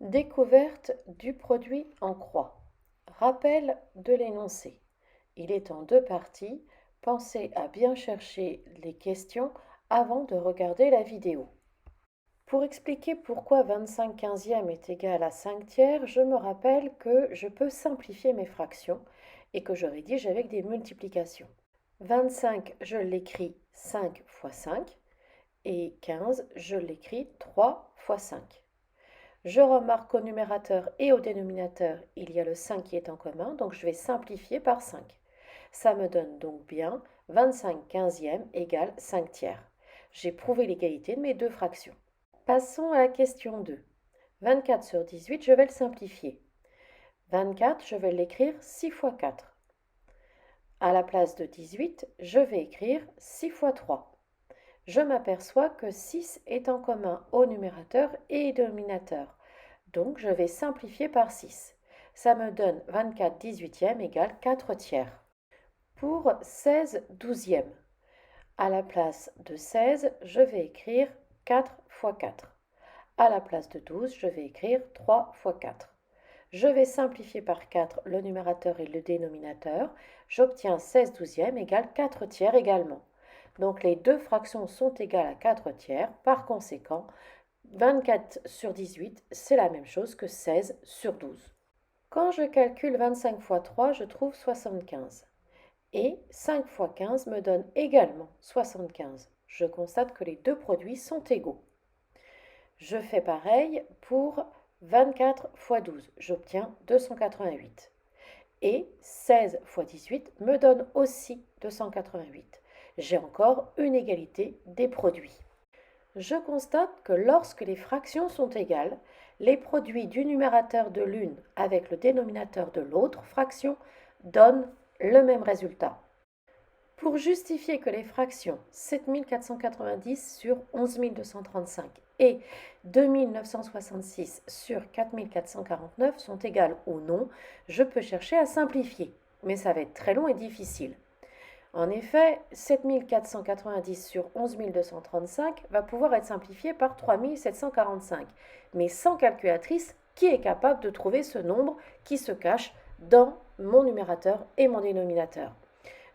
Découverte du produit en croix. Rappel de l'énoncé. Il est en deux parties. Pensez à bien chercher les questions avant de regarder la vidéo. Pour expliquer pourquoi 25 quinzièmes est égal à 5 tiers, je me rappelle que je peux simplifier mes fractions et que je rédige avec des multiplications. 25, je l'écris 5 fois 5 et 15, je l'écris 3 fois 5. Je remarque qu'au numérateur et au dénominateur, il y a le 5 qui est en commun, donc je vais simplifier par 5. Ça me donne donc bien 25 quinzièmes égale 5 tiers. J'ai prouvé l'égalité de mes deux fractions. Passons à la question 2. 24 sur 18, je vais le simplifier. 24, je vais l'écrire 6 fois 4. À la place de 18, je vais écrire 6 fois 3. Je m'aperçois que 6 est en commun au numérateur et au dénominateur. Donc je vais simplifier par 6. Ça me donne 24 18e égale 4 tiers. Pour 16 douzièmes, à la place de 16, je vais écrire 4 fois 4. À la place de 12, je vais écrire 3 fois 4. Je vais simplifier par 4 le numérateur et le dénominateur. J'obtiens 16 douzièmes égale 4 tiers également. Donc les deux fractions sont égales à 4 tiers. Par conséquent, 24 sur 18, c'est la même chose que 16 sur 12. Quand je calcule 25 fois 3, je trouve 75. Et 5 fois 15 me donne également 75. Je constate que les deux produits sont égaux. Je fais pareil pour 24 fois 12. J'obtiens 288. Et 16 fois 18 me donne aussi 288. J'ai encore une égalité des produits. Je constate que lorsque les fractions sont égales, les produits du numérateur de l'une avec le dénominateur de l'autre fraction donnent le même résultat. Pour justifier que les fractions 7490 sur 11235 et 2966 sur 4449 sont égales ou non, je peux chercher à simplifier, mais ça va être très long et difficile. En effet, 7490 sur 11235 va pouvoir être simplifié par 3745. Mais sans calculatrice, qui est capable de trouver ce nombre qui se cache dans mon numérateur et mon dénominateur?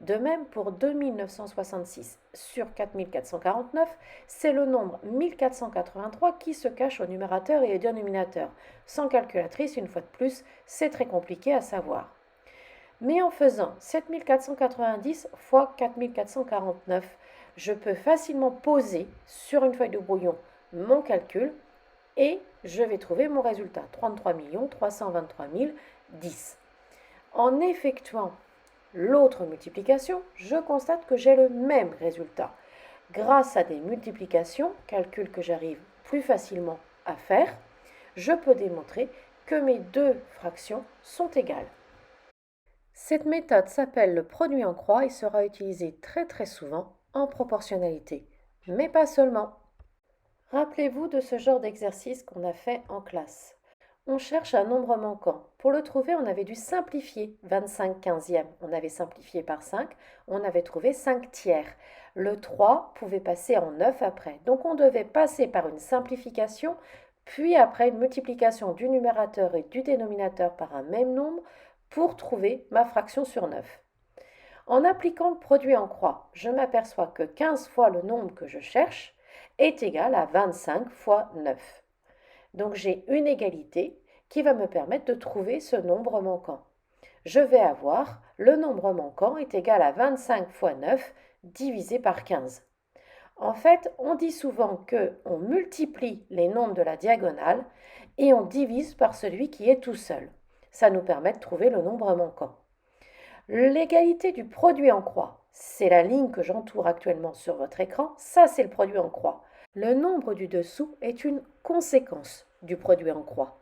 De même pour 2966 sur 4449, c'est le nombre 1483 qui se cache au numérateur et au dénominateur. Sans calculatrice, une fois de plus, c'est très compliqué à savoir. Mais en faisant 7490 fois 4449, je peux facilement poser sur une feuille de brouillon mon calcul et je vais trouver mon résultat, 33 323 010. En effectuant l'autre multiplication, je constate que j'ai le même résultat. Grâce à des multiplications, calculs que j'arrive plus facilement à faire, je peux démontrer que mes deux fractions sont égales. Cette méthode s'appelle le produit en croix et sera utilisée très souvent en proportionnalité, mais pas seulement. Rappelez-vous de ce genre d'exercice qu'on a fait en classe. On cherche un nombre manquant. Pour le trouver, on avait dû simplifier 25 quinzièmes. On avait simplifié par 5, on avait trouvé 5 tiers. Le 3 pouvait passer en 9 après. Donc on devait passer par une simplification, puis après une multiplication du numérateur et du dénominateur par un même nombre pour trouver ma fraction sur 9. En appliquant le produit en croix, je m'aperçois que 15 fois le nombre que je cherche est égal à 25 fois 9. Donc j'ai une égalité qui va me permettre de trouver ce nombre manquant. Je vais avoir le nombre manquant est égal à 25 fois 9 divisé par 15. En fait, on dit souvent qu'on multiplie les nombres de la diagonale et on divise par celui qui est tout seul. Ça nous permet de trouver le nombre manquant. L'égalité du produit en croix, c'est la ligne que j'entoure actuellement sur votre écran, ça c'est le produit en croix. Le nombre du dessous est une conséquence du produit en croix.